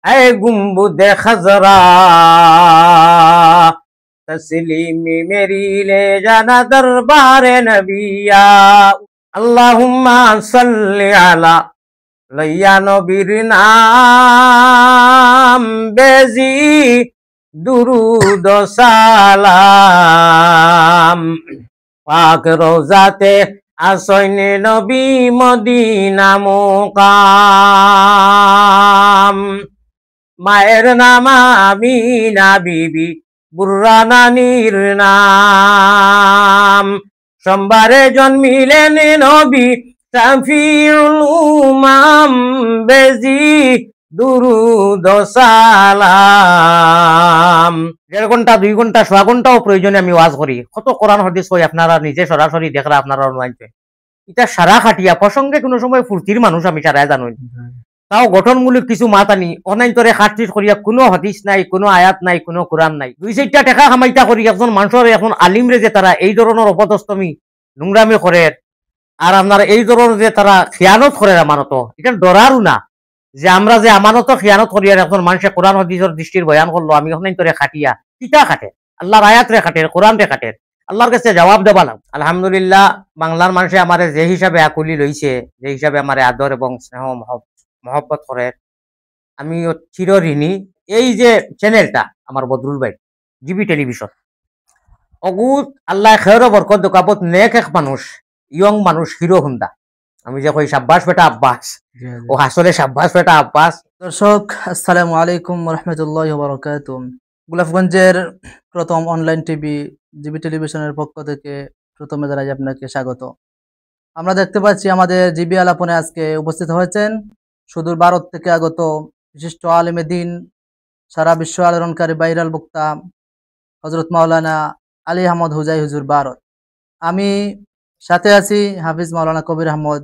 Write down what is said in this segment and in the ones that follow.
ऐ गुम्बुद खजरा तस्लीमी मेरी ले जाना दरबारे नबिया। अल्लाहुम्मा सल्ली अला लैया नबीर नाम बेजी दुरूद सालाम पाक रोजाते আসইনে নবী মদিনা মুকাম। মায়ের নাম আমিনা বিবি, বুর্রা নানির নাম। সোমবারে জন্মিলেন নবী শাফিউল উমাম বেজি দুরুদ সালাম। 1.5 ঘন্টা 2 ঘন্টা 6 ঘন্টাও প্রয়োজনে আমি ওয়াজ করি। কত কোরআন হাদিস কই আপনারা নিজে সরাসরি দেখরা আপনারা মানছে। এটা সারা খাটিয়া প্রসঙ্গে কোনো সময় ফুর্তির মানুষ আমি সারাই জানো, তাও গঠনমূলক কিছু মাত আনি অনাইন্তরে খাটতির করিয়া কোনো হাদিস নাই, কোনো আয়াত নাই, কোনো কোরআন নাই, 2-4টা টাকা কামাইতা করি একজন মানুষের এখন আলিমরে যে তারা এই ধরনের অপদস্থমি নোংরামি করে আর আপনার এই ধরনের যে তারা খিয়ানত করে আমানত, এটা ডরারও না যে আমরা যে আমানত খিয়ানত করি আর একজন মানুষের কোরআন হাদিসের দৃষ্টির বয়ান করলো আমি অনাইন্তরে খাটিয়া কিতা খাটে, আল্লাহর আয়াত রে খাটের, কোরআন রে খাটের, আল্লাহর কাছে জবাব দেবা লাগ। আলহামদুলিল্লাহ বাংলার মানুষে আমারে যে হিসাবে আকুলি লইছে, যে হিসাবে আমারে আদর এবং স্নেহ মহব্বত করে, আমি চির ঋণী। এই যে চ্যানেলটা আমার বদরুল ভাই জিবি টেলিভিশন, অগুত আল্লাহ খের বরকত দোকাবত নেক এক মানুষ, ইয়ং মানুষ হিরো হুন্দা, আমি যে কই সাব্বাস বেটা আব্বাস, ও আসলে সাব্বাস বেটা আব্বাস। দর্শক আসসালামু আলাইকুম রহমতুল্লাহি ওয়া বারাকাতুহু। গোলাপগঞ্জের প্রথম অনলাইন টিভি জিবি টেলিভিশনের পক্ষ থেকে প্রথমে জানাই আপনাকে স্বাগত। আমরা দেখতে পাচ্ছি আমাদের জিবি আলাপনে আজকে উপস্থিত হয়েছেন সুদূর ভারত থেকে আগত বিশিষ্ট আলেমে দ্বীন, সারা বিশ্ব আলোড়নকারী ভাইরাল বক্তা হযরত মাওলানা আলী আহমদ হুজাই হুজুর ভারত। আমি সাথে আছি হাফিজ মাওলানা কবির আহমদ।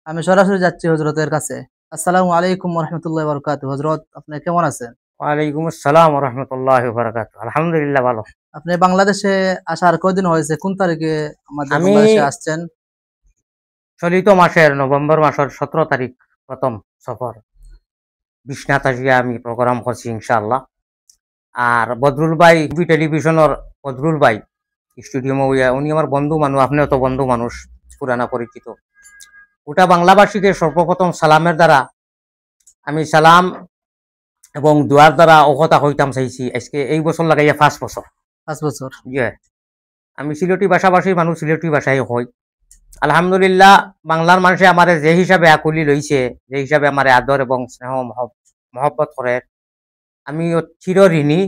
আমি সরাসরি যাচ্ছি হজরতের কাছে। আসসালামু আলাইকুম ওয়া রাহমাতুল্লাহি ওয়া বারাকাতুহু। হযরত আপনি কেমন আছেন? ওয়ালাইকুম আসসালাম ওয়া রাহমাতুল্লাহি ওয়া বারাকাতুহু। আলহামদুলিল্লাহ ভালো। আপনি বাংলাদেশে আসার কয়দিন হয়েছে? কোন তারিখে আমাদের আমি বাংলাদেশে আসছেন? চলিত মাসের নভেম্বর মাসের 17 তারিখ প্রথম সফর বিশ্বনাথ আসিয়া আমি প্রোগ্রাম করছি ইনশাআল্লাহ। আর বদরুল ভাই টিভি টেলিভিশনের বদরুল ভাই স্টুডিয়ামে উনি আমার বন্ধু মানুষ, আপনিও তো বন্ধু মানুষ, পুরানা পরিচিত। ওটা বাংলাভাষীকে সর্বপ্রথম সালামের দ্বারা আমি সালাম এবং দোয়ার দ্বারা অকথা হইতাম চাইছি। আজকে এই বছর লাগাইয়া 5 বছর। 5 বছর। আমি সিলেটি ভাষাভাষীর মানুষ, সিলেটি ভাষাই হই। আলহামদুলিল্লাহ বাংলার মানুষে আমারে যে হিসাবে আকুলি লইছে, যে হিসাবে আমারে আদর এবং স্নেহ মহব্বত করে, আমি চির ঋণী।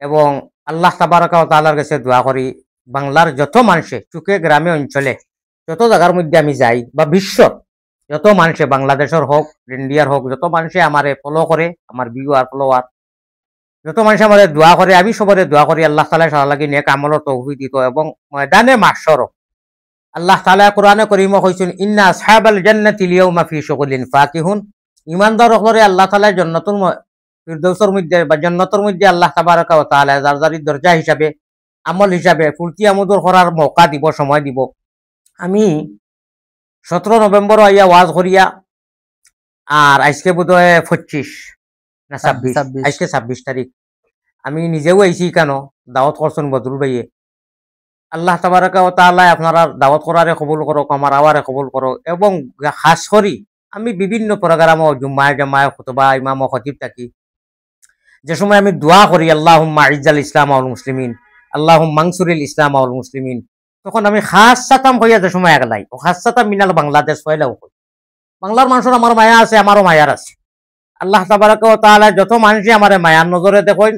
এবং আল্লাহ তাবারাকা ওয়া তাআলার কাছে দোয়া করি বাংলার যত মানুষে চুকে গ্রামে অঞ্চলে যত জায়গার মধ্যে আমি যাই বা বিশ্ব যত মানুষে বাংলাদেশের হোক ইন্ডিয়ার হোক যত মানুষে আমারে ফলো করে, আমার ভিউয়ার ফলোয়ার যত মানুষ আমারে দোয়া করে, আমি সবারে দোয়া করি আল্লাহ তাআলা সারা লাগি নেক আমলের তৌফিক দিত এবং ময়দানে মাহশর আল্লাহ তাআলা কোরআনে কারীমে কইছেন ইন্না আসহাবাল জান্নাতি লিয়াউমা ফি শুগলিন ফাকিহুন। ঈমানদার হলে আল্লাহ তাআলা জান্নাতুল ফিরদৌসের মধ্যে বা জান্নাতের মধ্যে আল্লাহ তাবারাকা ওয়া তাআলা জারজারি দরজা হিসাবে আমল হিসাবে ফুলতি আমোদর করার মৌকা দিব, সময় দিব। আমি 17 নভেম্বর আইয়া ওয়াজ করিয়া আর আজকে বোধহয় 25 না 26, আজকে 26 তারিখ। আমি নিজেও আইছি কেন দাওয়াত করছেন বদরুল ভাইয়ে। আল্লাহ তাবারাকা ওয়া তাআলা আপনারা দাওয়াত করারে কবুল করুক, আমার আওয়ারে কবুল করুক। এবং খাস করি আমি বিভিন্ন প্রোগ্রামও জুম্মায় জামায় খুতবা ইমাম ও খতিব থাকি, যে সময় আমি দোয়া করি আল্লাহুম্মা ইজ্জাল ইসলাম ওয়াল মুসলিমিন, আল্লাহুম্মা আনসুরিল ইসলাম ওয়াল মুসলিমিন, তখন আমি খাস সাতাম হইয়া যে সময় একলাই ও খাস সাতাম মিনাল বাংলাদেশ হইলাও কই। বাংলার মানুষের আমার মায়া আছে, আমারও মায়ার আছে। আল্লাহ তাবারাকা ওয়া তাআলা যত মানুষই আমারে মায়ার নজরে দেখেন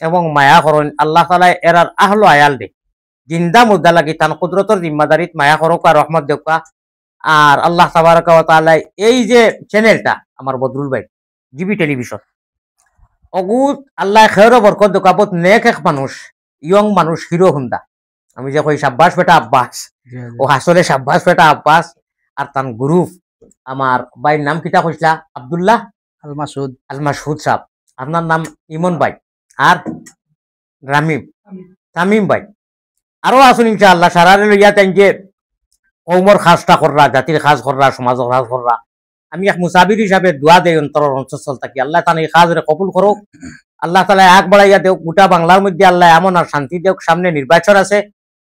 এবং মায়া করেন, আল্লাহ তাআলা এরার আহলো আয়াল দে জিন্দা মুদ্দা লাগি তান কুদরতর জিম্মাদারিত মায়া করুক আর রহমত দেখা। আর আল্লাহ তাবারাকা ওয়া তাআলা এই যে চ্যানেলটা আমার বদরুল ভাই জিবি টেলিভিশন, অগুত আল্লাহ খের বরকত দোকাবত নেক এক মানুষ, ইয়ং মানুষ হিরো হুন্দা, আমি যে কই সাব্বাস বেটা আব্বাস, ও আসলে সাব্বাস বেটা আব্বাস। আর তান গ্রুপ আমার ভাইয়ের নাম কিতা কইসলা? আব্দুল্লাহ আল মাসুদ। আল মাসুদ সাহেব, আপনার নাম ইমন ভাই আর রামিম তামিম ভাই, আরো আসুন ইনশাআল্লাহ। সারারে লইয়া তাই যে কৌমর খাসটা কররা, জাতির খাস কররা, সমাজের খাস কররা, আমি এক মুসাবির হিসাবে দোয়া দেই অন্তরের অন্তঃস্থল থাকি আল্লাহ তাআলা এই কাজরে কবুল করুক। আল্লাহ তাআলা আগ বাড়াইয়া দেওক, গোটা বাংলার মধ্যে আল্লাহ এমন আর শান্তি দেওক। সামনে নির্বাচন আছে,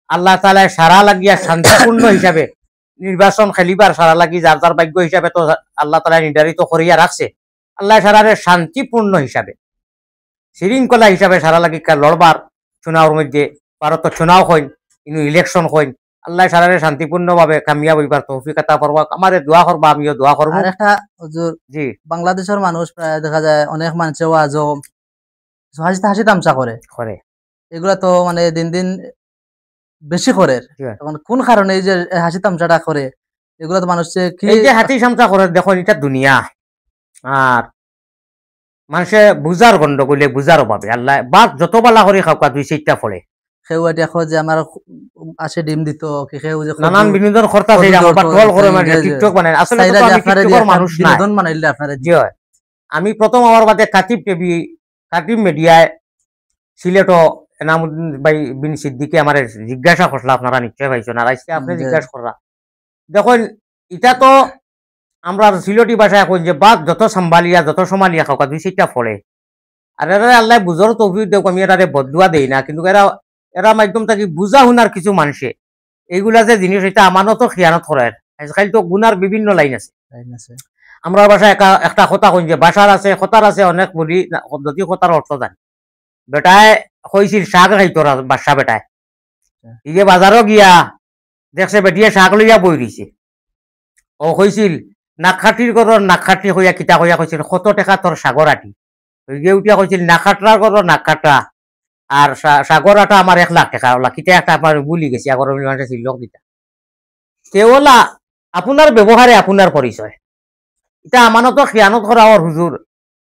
আল্লাহ তাআলা সারা লাগিয়া শান্তিপূর্ণ হিসাবে নির্বাচন খেলিবার সারা লাগি যার যার ভাগ্য হিসাবে তো আল্লাহ তাআলা নির্ধারিত করিয়া রাখছে। আল্লাহ সারারে শান্তিপূর্ণ হিসাবে শৃঙ্খলা হিসাবে সারা লাগি লড়বার চুনাওর মধ্যে ভারত চুনাও হইন কিন্তু ইলেকশন হইন আল্লাহ সারারে শান্তিপূর্ণভাবে কামিয়াব হইবার তৌফিক আতা করবা। আমারে দোয়া করবা, আমিও দোয়া করব। আর একটা হুজুর, জি বাংলাদেশের মানুষ প্রায় দেখা যায় অনেক মানুষেও আজও হাসি তামসা করে, করে এগুলা তো মানে দিন দিন বেশি করে। জি। এখন কোন কারণে এই যে হাসি তামসাটা করে, এগুলা তো মানুষে কি এই যে হাতি সামচা করে দেখো এটা দুনিয়া আর মানুষে বুঝার গন্ডগোলে বুঝার অভাবে আল্লাহ বা যত বালা করে খাওয়া দুই চারটা ফলে কেউ দেখো যে আমার আসে ডিম দিত, কেউ যে নানান বিনোদন কর্তা সেই আবার ট্রল করে মানে টিকটক বানায়। আসলে তো আমি টিকটকের মানুষ না। বিনোদন বানাইলে আপনারা জি হয়। আমি প্রথম আমার বাদে কাতিব টিভি কাতিব মিডিয়ায় সিলেটও এনামুদ্দিন ভাই বিন সিদ্দিকে আমার জিজ্ঞাসা করলা, আপনারা নিশ্চয় পাইছেন আর আজকে আপনি জিজ্ঞাসা করলা। দেখুন এটা তো আমরা সিলেটি ভাষায় এখন যে বাদ যত সাম্বালিয়া যত সমালিয়া খাওয়া দুই চারটা ফলে আর এরা আল্লাহ বুঝার তৌফিক দেখ, আমি এরা বদুয়া দেই না, কিন্তু এরা এরা মাধ্যম থাকি বুঝা শুনার কিছু মানুষে এইগুলা যে জিনিস এটা আমানত খিয়ানত করে। আজকাল তো গুনার বিভিন্ন লাইন আছে। আমরা ভাষায় একটা কথা কই যে ভাষার আছে কথার আছে অনেক বলি পদ্ধতি কথার অর্থ জানি। বেটায় কইছিল শাক খাইতো বাদশা বেটায়, এই যে বাজারও গিয়া দেখছে বেটিয়ে শাক লইয়া বই রইছে। ও কইছিল নাকখাটির ঘর নাকখাটি হইয়া কিতা হইয়া কইছিল 100 টাকা তোর সাগর আটি। উঠিয়া কইছিল নাকখাটরার ঘর নাকখাটা আর সাগর আটা আমার 1 লাখ টাকা। ওলা কিতা একটা আমার ভুলি গেছি, আগর মানুষের ছিল কিতা তেওলা। আপনার ব্যবহারে আপনার পরিচয়, এটা আমানত খিয়ানত করা ওর হুজুর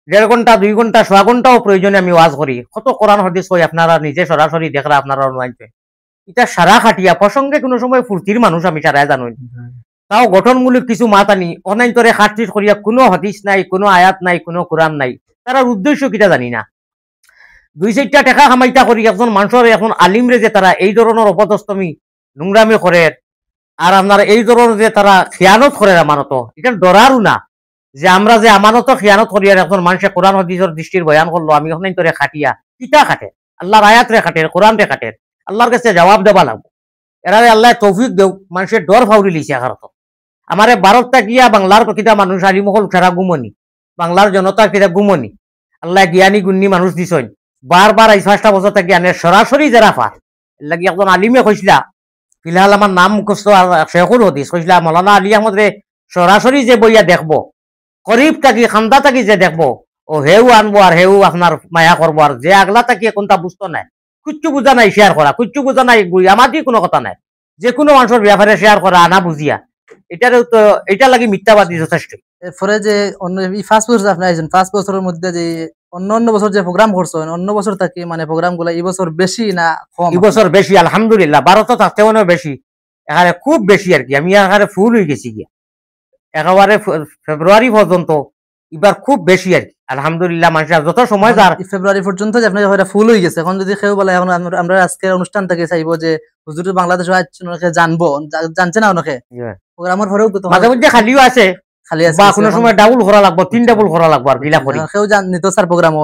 1.5 ঘন্টা 2 ঘন্টা 6 ঘন্টাও প্রয়োজনে আমি ওয়াজ করি। কত কোরআন হাদিস কই আপনারা নিজে সরাসরি দেখরা আপনারা অনুমানছে। এটা সারা খাটিয়া প্রসঙ্গে কোনো সময় ফুর্তির মানুষ আমি সারাই জানো, তাও গঠনমূলক কিছু মাত আনি অনাইন্তরে খাটতিস করিয়া কোনো হাদিস নাই, কোনো আয়াত নাই, কোনো কোরআন নাই, তার উদ্দেশ্য কিটা জানি না। 2-4টা টাকা কামাইতা করি একজন মানুষের এখন আলিমরে যে তারা এই ধরনের অপদস্তমি নোংরামি করে আর আপনার এই ধরনের যে তারা খিয়ানত করে আমানত, এটা ডরারও না যে আমরা যে আমানত খিয়ানত করি আর এখন মানুষের কোরআন হাদিসের দৃষ্টির বয়ান করলো আমি অনাইন্তরে খাটিয়া কিতা খাটে, আল্লাহর আয়াত রে খাটের, কোরআন রে খাটের, আল্লাহর কাছে জবাব দেবা লাগবো। এরারে আল্লাহ তৌফিক দেও, মানুষের ডর ফাউরি লিছে। আঘাত আমারে ভারতটা গিয়া বাংলার কিতা মানুষ আলিমহল সারা গুমনি, বাংলার জনতা কিতা গুমনি, আল্লাহ জ্ঞানী গুণী মানুষ দিছন। বারবার এই 5টা বছর থেকে আনে সরাসরি যারা পার লাগি একজন আলিমে কইসলা, ফিলহাল আমার নাম মুখস্থ শেখুল হদিস কইসলা মৌলানা আলী আহমদ রে সরাসরি যে বইয়া দেখবো, করিব থাকি খান্দা থাকি যে দেখবো, ও হেউ আনবো আর হেউ আপনার মায়া করবো, আর যে আগলা থাকি কোনটা বুঝতো নাই, কুচ্ছু বুঝা নাই শেয়ার করা, কুচ্ছু বুঝা নাই আমার দিয়ে কোনো কথা নাই, যে কোনো মানুষের ব্যাপারে শেয়ার করা আনা বুঝিয়া, এটারও তো এটা লাগি মিথ্যাবাদী যথেষ্ট। এরপরে যে অন্য 5 বছর আপনি আইছেন, 5 বছরের মধ্যে যে অন্য বছর যে প্রোগ্রাম করছেন, অন্য বছর থাকি মানে প্রোগ্রাম গুলা এই বছর বেশি না কম? এই বছর বেশি আলহামদুলিল্লাহ, 12 থাকতেও না বেশি, এখানে খুব বেশি আর কি। আমি এখানে ফুল হয়ে গেছি গিয়া একেবারে ফেব্রুয়ারি পর্যন্ত, এবার খুব বেশি আর কি আলহামদুলিল্লাহ। মানুষের যত সময় যার ফেব্রুয়ারি পর্যন্ত যে আপনার ফুল হয়ে গেছে, এখন যদি কেউ বলে এখন আমরা আজকের অনুষ্ঠান থেকে চাইবো যে হুজুর বাংলাদেশে অনেকে জানবো, জানছে না অনেকে প্রোগ্রামের পরেও মাঝে মধ্যে খালিও আছে, খালি আছে বা কোনো সময় ডাবল করা লাগবে, 3 ডাবল করা লাগবে আর বিলা করি কেউ নিত স্যার প্রোগ্রামও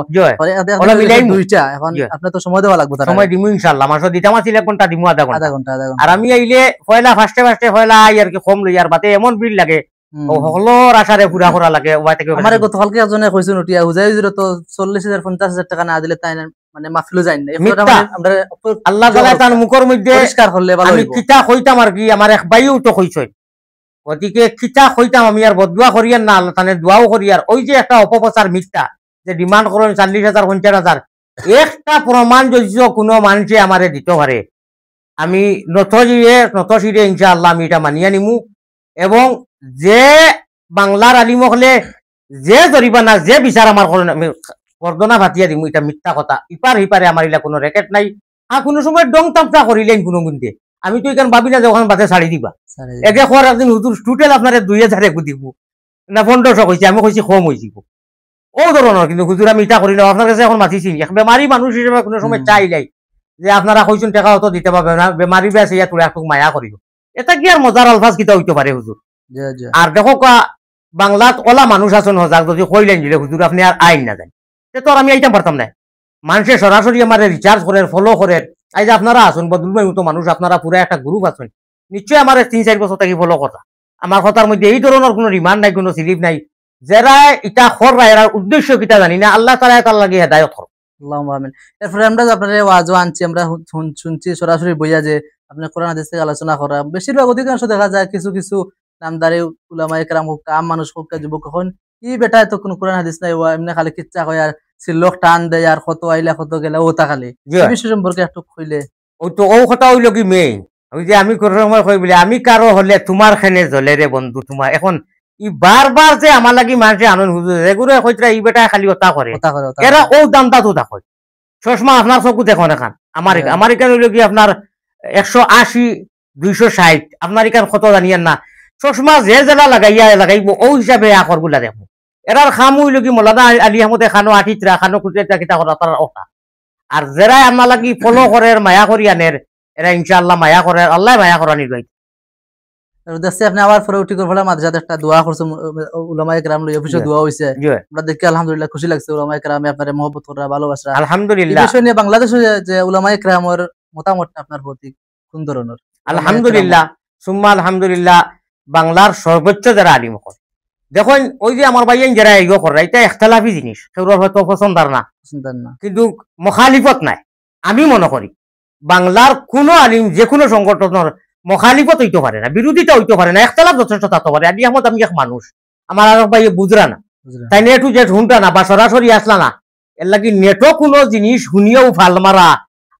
দুইটা, এখন আপনি তো সময় দেওয়া লাগবে, সময় দিমু ইনশাআল্লাহ। মাসে দিতাম আছিল 1 ঘন্টা দিমু আধা ঘন্টা। আর আমি আইলে পয়লা ফার্স্টে পয়লা আই আর কি কম লই আর বাতে এমন ভিড় লাগে হলর আশারে পুরা করা লাগে। আমার গতকালকে একজনে কইছেন উঠিয়া হুজাই হুজুর তো 40,000 50,000 টাকা না দিলে তাই মানে মাহফিলও যাই না। আমরা আল্লাহ তাআলা তার মুখের মধ্যে পরিষ্কার করলে ভালো হইব। আমি কিতা কইতাম আর কি আমার এক ভাইও তো কইছই, ওদিকে কিতা কইতাম আমি আর বদুয়া করিয়ার না, আল্লাহ তানে দোয়াও করিয়ার। ওই যে একটা অপপ্রচার মিথ্যা যে ডিমান্ড করেন 40,000 50,000, একটা প্রমাণ যদি কোনো মানুষে আমারে দিতে পারে আমি নতশিরে ইনশাআল্লাহ আমি এটা মানিয়া নিমু। এবং যে বাংলার আলিম হলে যে জরিমানা যে বিচার আমার করেন আমি বর্দনা ভাতিয়া দিমু, এটা মিথ্যা কথা। ইপার হিপারে আমার ইলা কোনো রেকেট নাই। কোনো সময় ডং তামচা করিলেন কোনো গুনতে আমি তো এখানে ভাবি না যে ওখানে বাতে ছাড়ি দিবা একে খোয়ার একদিন হুজুর টোটাল আপনার 2,000 দিব না 1500 কইছে, আমি কইছি কম হয়ে যাব ও ধরনের। কিন্তু হুজুর আমি এটা করি না, আপনার কাছে এখন মাতিছি এক বেমারি মানুষ হিসেবে কোনো সময় চাইলাই যে আপনারা কইছেন টাকা অত দিতে পারবে না, বেমারি বেশ ইয়া তোরা একটু মায়া করিব, এটা কি আর মজার আলফাজ কিতা হইতে পারে হুজুর। আর দেখো বাংলাত ওলা মানুষ আছেন হজাক যদি কইলেন দিলে হুজুর আপনি আর আইন না জানি তে তো আর আমি আইতাম পারতাম না। মানুষে সরাসরি আমার রিচার্জ করে ফলো করে এই যে আপনারা আছেন বদলুমের মতো মানুষ, আপনারা পুরো একটা গ্রুপ আছেন, নিশ্চয়ই আমার 3-4 বছর থেকে ফলো কথা। আমার কথার মধ্যে এই ধরনের কোনো রিমান্ড নাই, কোনো স্লিপ নাই। যারা এটা খররা এরা উদ্দেশ্য কিটা জানি না, আল্লাহ তাআলা তার লাগে হেদায়েত করুন। আল্লাহুম্মা আমিন। এরপরে আমরা আপনার ওয়াজও আনছি, আমরা শুনছি সরাসরি বইয়া যে আপনি কোরআন হাদিস থেকে আলোচনা করা, বেশিরভাগ অধিকাংশ দেখা যায় কিছু কিছু নামদারি উলামায়ে কেরাম হোক, আম মানুষ হোক, যুবক এখন ই বেটা তো কোনো কোরআন হাদিস নাই, ও এমনি খালি কিচ্ছা কয় আর সিল্লক টান দেয় আর কত আইলা কত গেলা ও তা খালি এই বিষয় সম্পর্কে একটু কইলে। ওই তো ও কথা হইল কি মেইন, ওই যে আমি কোনো সময় কই বলে আমি কারো হলে তোমার খেনে জ্বলে রে বন্ধু তোমার। এখন ই বারবার যে আমার লাগি মানুষে আনন্দ হুজুর এগুলো কইতরা ই বেটা খালি ওটা করে, এরা ও দামটা তো দেখো। চশমা আপনার চকু দেখুন এখন আমার এখানে হইল কি আপনার 180-260, আপনার এখানে কত জানিয়েন না। চশমা যে জেলা লাগাইব ও হিসাবে আকর গুলা দেখবো। এরার খাম হইল কি মোলানা আলী আহমদে খানো আঠিতরা খানো কুটিয়া কিতা করা তার ওটা। আর যারা আপনার লাগি ফলো করে মায়া করি আনের এরা ইনশাআল্লাহ মায়া করে, আল্লাহ মায়া করা নির্বাহ। দেখছি আপনি আবার পরে উঠি করে মাদ্রাসাতে একটা দোয়া করছে, উলামায়ে কেরাম লই অফিসে দোয়া হইছে, আমরা দেখি আলহামদুলিল্লাহ খুশি লাগছে। উলামায়ে কেরামে আপনারে মহব্বত করা, ভালোবাসা আলহামদুলিল্লাহ। এই বিষয় নিয়ে বাংলাদেশে যে উলামায়ে কেরামের মতামতটা আপনার প্রতি কোন ধরনের? আলহামদুলিল্লাহ সুম্মা আলহামদুলিল্লাহ। বাংলার সর্বোচ্চ যারা আলিম করে দেখুন, ওই যে আমার ভাইয়েন যারা ইগো করে এটা ইখতিলাফি জিনিস, সেগুলোর হয়তো পছন্দার না, কিন্তু মুখালিফত নাই। আমি মনে করি বাংলার কোন আলিম যে কোনো সংগঠনের মুখালিফত হইতে পারে না, বিরোধিতা হইতে পারে না, ইখতিলাফ যথেষ্ট থাকতে পারে। আলী আহমদ আমি এক মানুষ, আমার আর ভাই বুঝরা না, তাই নেটু যে শুনটা না বা সরাসরি আসলা না, এর লাগি নেটও কোনো জিনিস শুনিয়েও ফাল মারা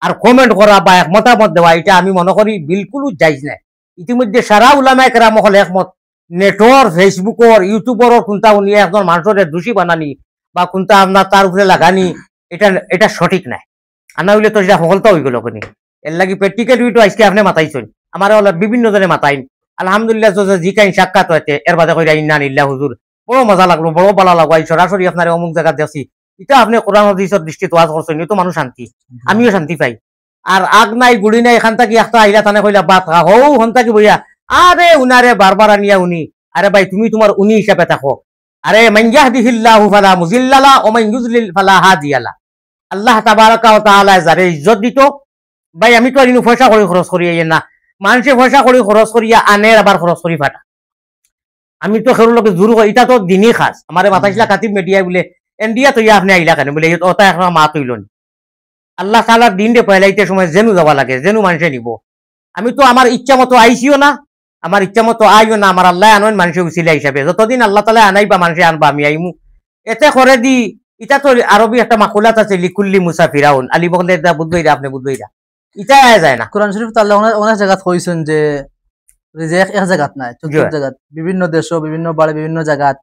আর কমেন্ট করা বা এক মতামত দেওয়া এটা আমি মনে করি বিলকুল জায়েজ নাই। ইতিমধ্যে সারা উলামায়ে কেরাম হল একমত, নেটর ফেসবুকর ইউটিউবর কোনটা উনিয়ে একজন মানুষের দোষী বানানি বা কোনটা আপনার তার উপরে লাগানি এটা সঠিক নাই। আনা হইলে তো সেটা সফলতা হয়ে গেল কোনি। এর লাগি প্র্যাকটিক্যাল ভিডিও আজকে আপনি মাতাইছেন, আমার বিভিন্ন জনে মাতাইন। আলহামদুলিল্লাহ জি কাইন সাক্ষাৎ হয়েছে এর বাদে কইরা ইন্না নিল্লাহ হুজুর বড় মজা লাগলো, বড় ভালো লাগলো। সরাসরি আপনার অমুক জায়গা দেখছি, এটা আপনি কোরআন হাদিসের দৃষ্টি তোয়াজ করছেন, এত মানুষ শান্তি, আমিও শান্তি পাই। আর আগ নাই গুড়ি নাই, এখান থেকে একটা আইলা তানে কইলা বাত হৌ হন থাকি বইয়া আরে উনারে বারবার আনিয়া উনি, আরে ভাই তুমি তোমার উনি হিসাবে থাকো। আরে মান ইয়াহদিহিল্লাহু ফালা মুযিল্লা লাহু ওয়া মান ইউযলিল ফালা হাদিয়া লাহু। আল্লাহ তাবারাকা ওয়া তাআলা যারে ইজ্জত দিত, ভাই আমি তো আর ইনু পয়সা করে খরচ করি না, মানুষে পয়সা করে খরচ করিয়া আনের আবার খরচ করি ফাটা। আমি তো খেরুর লোকে জোর করি, এটা তো দিনই খাস। আমার মাথাইছিলা কাতিব মিডিয়া বলে ইন্ডিয়া তো আপনি আইলা কেন বলে ওটা এখন মা তৈল নি। আল্লাহ তাআলার দিন রে পয়লাইতে সময় জেনু যাওয়া লাগে, জেনু মানুষে নিব। আমি তো আমার ইচ্ছা মতো আইসিও না, আমার ইচ্ছা মতো আইও না, আমার আল্লাহ আনবেন মানুষের উচিলা হিসাবে। যতদিন আল্লাহ তাআলা আনাইবা মানুষে আনবা আমি আইমু। এতে করে দি এটা তো আরবি একটা মাকুলাত আছে, লিকুল্লি মুসাফিরাউন, আলী বকলের দা বুদ্ধইরা আপনি বুদ্ধইরা এটা আয়া যায় না। কোরআন শরীফ তো আল্লাহ অনেক জায়গা কইছেন যে রিজিক এক জায়গাত নাই, 14 জায়গাত, বিভিন্ন দেশ বিভিন্ন বাড়ি বিভিন্ন জায়গাত।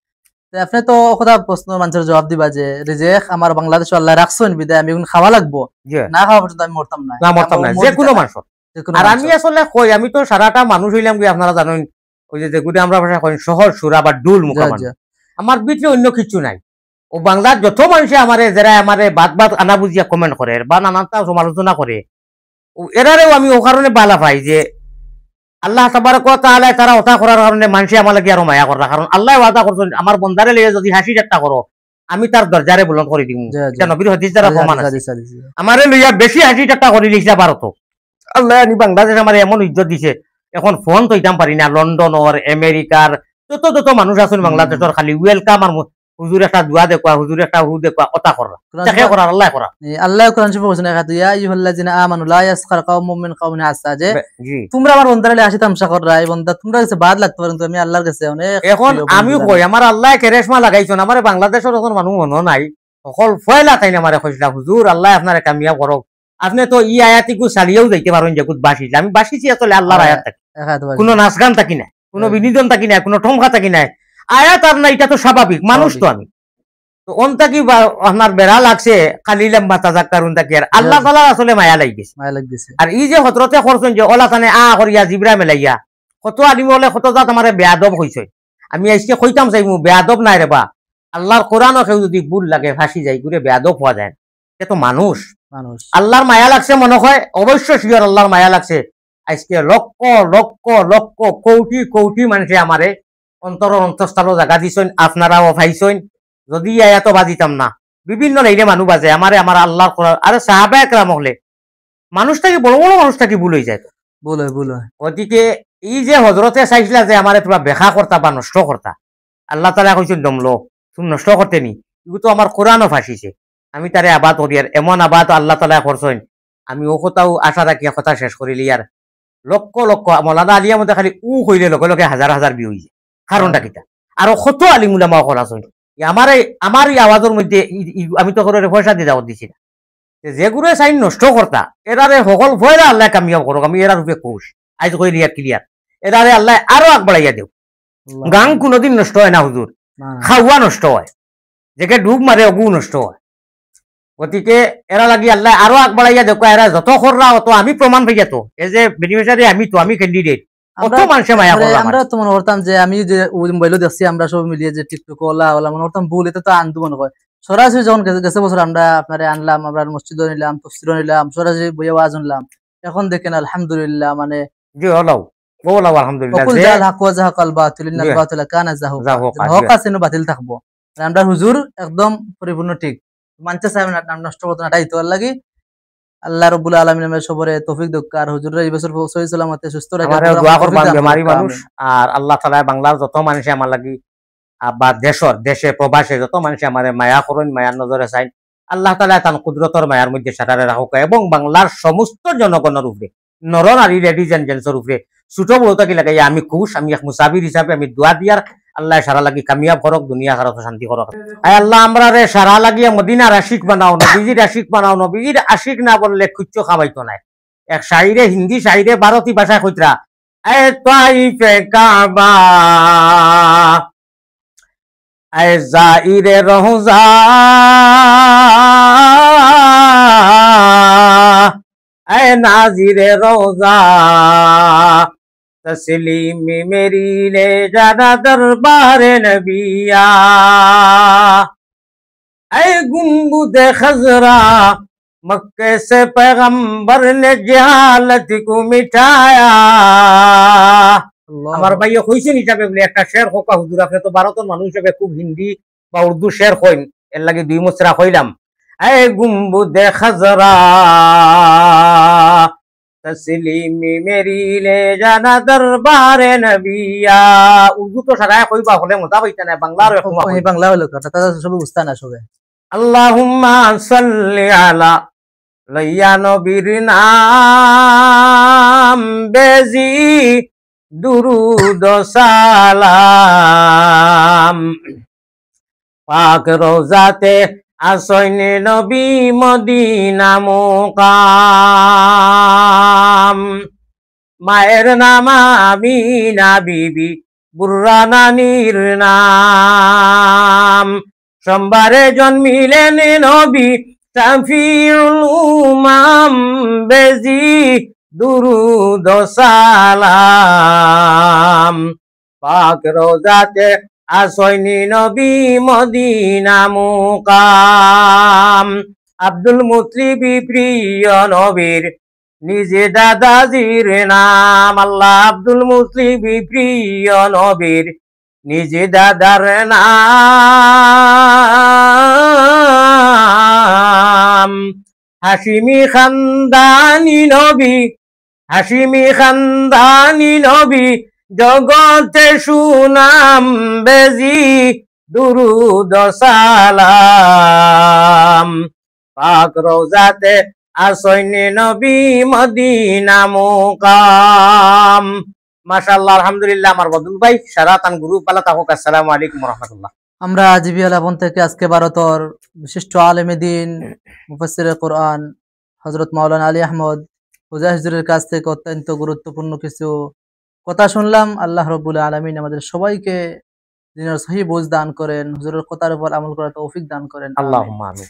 আপনি তো কথা প্রশ্ন মানুষের জবাব দিবা যে রিজিক আমার বাংলাদেশে আল্লাহ রাখছেন বিদায় আমি এখন খাওয়া লাগবো, না খাওয়া পর্যন্ত আমি মরতাম না, না মরতাম না যে কোনো মানুষ। আর আমি আসলে কই আমি তো সারাটা মানুষ হইলাম কি আপনারা জানেন, ওই যে যেগুলো আমরা ভাষা কই শহর সুরা বা ডুল মুখামান, আমার ভিতরে অন্য কিছু নাই। ও বাংলার যত মানুষে আমারে যারা আমারে বাদ আনা বুঝিয়া কমেন্ট করে বা নানানটা সমালোচনা করে, এরারেও আমি ও কারণে বালা পাই যে আল্লাহ তাবারক ওয়া তাআলা তারা ওটা করার কারণে মানুষে আমার লাগি আরো মায়া করা। কারণ আল্লাহ ওয়াদা করছেন আমার বন্দারে লেগে যদি হাসি ঠাট্টা করো আমি তার দরজারে বুলন্দ করে দিমু। এটা নবীর হাদিস দ্বারা প্রমাণ আছে। আমারে লইয়া বেশি হাসি ঠাট্টা করে লিখছে ভারত, আল্লাহ আমি বাংলাদেশ আমার এমন ইজ্জত দিছে, এখন ফোন তো ইতাম পারি না। লন্ডনের আমেরিকার যত মানুষ আছেন বাংলাদেশের খালি ওয়েলকাম আর হুজুর একটা দোয়া দেখবা, হুজুর একটা হু দেখবা, ওটা করা তাকে করা আল্লাহ করা। আল্লাহ কোরআন শরীফে বলেছেন ইয়া আইয়ুহাল্লাযিনা আমানু লা ইয়াসখার কওমুম মিন কওমিন আসা, যে তোমরা আমার বন্দারে হাসি তামাশা কররা, এই বন্দা তোমরা কাছে বাদ লাগতে পারেন, আমি আল্লাহর কাছে অনেক। এখন আমি কই আমার আল্লাহ কেরেশমা লাগাইছেন, আমার বাংলাদেশের এখন মানুষ মনে নাই সকল ফয়লা তাই না আমারে কইলা হুজুর আল্লাহ আপনারে কামিয়াব করক। আপনি তো ই আয়াতিকু চালিয়েও যাইতে পারেন যে কুত বাসিছে, আমি বাসিছি আসলে আল্লাহর আয়াত থাকি, কোনো নাচ গান থাকি না, কোনো বিনোদন থাকি না, কোনো ঠমকা থাকি না, আয়াত আর না, এটা তো স্বাভাবিক মানুষ তো আমি। তো অনটা কি আপনার বেড়া লাগছে খালি লম্বা তাজাক্কারুন তাকি, আর আল্লাহ তাআলা আসলে মায়া লাগিছে। আর এই যে হযরতে করছেন যে ওলা তানে করিয়া জিবরা মেলাইয়া কত আদিম হলে কত জাত আমারে বেয়াদব হইছে। আমি আজকে কইতাম চাইমু বেয়াদব নাই রে বা, আল্লাহর কোরআনও কেউ যদি ভুল লাগে ফাঁসি যায় ঘুরে বেয়াদব হওয়া যায়। সে তো মানুষ, আল্লাহর মায়া লাগছে মনে হয়, অবশ্য শিওর আল্লাহর মায়া লাগছে। আজকে লক্ষ লক্ষ লক্ষ কোটি কোটি মানুষে আমারে অন্তঃস্থলও জায়গা দিছেন, আপনারাও পাইছেন। যদি এত বাজিতাম না, বিভিন্ন লাইনে মানুষ বাজে আমারে আমার আল্লাহ আরে সাহাবা একরাম হলে মানুষটাকে বড় বড় মানুষটাকে ভুল হয়ে যায়। বলে বলে গতিকে এই যে হজরতে চাইছিলা যে আমারে তোমরা বেখা করতা বা নষ্ট করতা, আল্লাহ তালা কইছেন দমলো তুমি নষ্ট করতে নি, এগুলো তো আমার কোরআনও ফাঁসিছে। আমি তারে আবাদ করিয়ার এমন আবাদ আল্লাহ তালা করছেন, আমি ও কথাও আশা রাখিয়া কথা শেষ করিলি আর লক্ষ লক্ষ মৌলানা আলিয়া মধ্যে খালি হইলে লগে লগে হাজার হাজার বিয়ে হয়ে যায়। কারণটা কিতা আরো কত আলিমুলামা কল আছেন আমার এই আওয়াজের মধ্যে আমি তো করে পয়সা দিয়ে যাওয়া দিছি না, যেগুলো চাইন নষ্ট করতা এরারে সকল ভয়রা আল্লাহ কামিয়াব করুক। আমি এরা রূপে কোষ আজ কই রিয়া ক্লিয়ার, এরারে আল্লাহ আরো আগবাড়াইয়া দেও। গাং কোনোদিন নষ্ট হয় না হুজুর, খাওয়া নষ্ট হয়, যেকে ডুব মারে অগু নষ্ট হয়। গতিকে এরা লাগি আল্লাহ আরো আগবাড়াইয়া দেখ, এরা যত কররা অত আমি প্রমাণ পাইয়া তো এই যে বেনিফিশিয়ারি আমি ক্যান্ডিডেট কত মানুষে মায়া করলাম। আমরা তো মনে করতাম যে আমি যে মোবাইলও দেখছি আমরা সব মিলিয়ে যে টিকটক ওলা মনে করতাম ভুল, এটা তো আনতো মনে হয়। সরাসরি যখন গেছে বছর আমরা আপনারে আনলাম, আমরা মসজিদও নিলাম, তফসিরও নিলাম, সরাসরি বইয়া ওয়াজ শুনলাম। এখন দেখেন আলহামদুলিল্লাহ মানে জি হলাও আলহামদুলিল্লাহ যে হক ওয়া যাহাকাল বাতিল ইন্নাল বাতিলা কানা যাহুকা, হক আছে না বাতিল থাকবো। আমরা হুজুর একদম পরিপূর্ণ ঠিক মানতে চাই না, নষ্ট করতে না, তাই তো লাগি আল্লাহ রাব্বুল আলামিন আমাদের সবরে তৌফিক দাও। আর হুজুররা এই বছর সহি সালামতে সুস্থ রাখা, আমারে দোয়া করবেন বেমারি মানুষ। আর আল্লাহ তাআলা বাংলার যত মানুষ আমার লাগি বা দেশে প্রবাসে যত মানুষ আমারে মায়া করেন, মায়ার নজরে চাই, আল্লাহ তাআলা তার কুদরতের মায়ার মধ্যে সাঁতারে রাখুক এবং বাংলার সমস্ত জনগণের উপরে, নর নারী, লেডিজ এন্ড জেন্টসের উপরে ছোট বড় থাকি লাগাই আমি খুশ, আমি এক মুসাফির হিসাবে আমি দোয়া দিয়ার আল্লাহ সারা লাগি কামিয়াব করক, দুনিয়া খারাপ শান্তি করক। আয় আল্লাহ আমরা রে সারা লাগিয়া মদিনার আশিক বানাও, নবীজির আশিক বানাও। নবীজির আশিক না বললে খুচ্চ খাবাইতো নাই। এক শাইরে হিন্দি শাইরে ভারতী ভাষায় কইতরা, এ তাইফে কাবা এ জাইরে রওজা এ নাজিরে রওজা तस्लीम मेरी ले जाना दरबार नबिया। ऐ गुंबुद खजरा मक्के से पैगंबर ने जहालत को मिटाया। আমার ভাই কইছেন হিসাবে বলে একটা শের হোকা হুজুর, আপনি তো ভারতের মানুষ হিসেবে খুব হিন্দি বা উর্দু শের কইন, এর লাগে দুই মুসরা কইলাম। ऐ गुंबुद खजरा तस्लीमी मेरी ले जाना दरबारे नबिया। উর্দু তো সারায় কইবা হলে মজা পাইতা না, বাংলার বাংলা হলো কথা সব বুঝতা না সবে। আল্লাহুম্মা সাল্লি আলা লাইয়া নবীর নাম বেজি দুরুদ সালাম পাক রোজাতে আসইনে নবী মদিনা মুকাম। মায়ের নাম আমিনা বিবি, বুর্রা নানির নাম। সোমবারে জন্মিলেন নবী শাফিউল উমাম বেজি দুরুদ সালাম পাক রোজাতে আসইনি নবী মদিনা মুকাম। আব্দুল মুত্তালিব প্রিয় নবীর নিজে দাদাজির নাম। আল্লাহ আব্দুল মুত্তালিব প্রিয় নবীর নিজে দাদার নাম। হাশিমি খানদানি নবী, হাশিমি খানদানি নবী জগতে সুনাম বেজি দুরুদ সালাম পাক রোজাতে আসইনে নবী মদিনা মুকাম। মাশাআল্লাহ আলহামদুলিল্লাহ। আমার বদুল ভাই সারাতান গ্রুপ আলা তাকুক। আসসালামু আলাইকুম ওয়া রাহমাতুল্লাহ। আমরা জিবি আলাপন থেকে আজকে ভারতের বিশিষ্ট আলেমে দ্বীন মুফাসসিরে কোরআন হযরত মাওলানা আলী আহমদ হুজাইর হুজুরের কাছ থেকে অত্যন্ত গুরুত্বপূর্ণ কিছু কথা শুনলাম। আল্লাহ রাব্বুল আলামিন আমাদের সবাইকে দিনের সহি বুঝ দান করেন, হুজুরের কথার উপর আমল করার তৌফিক দান করেন। আল্লাহুম্মা আমিন।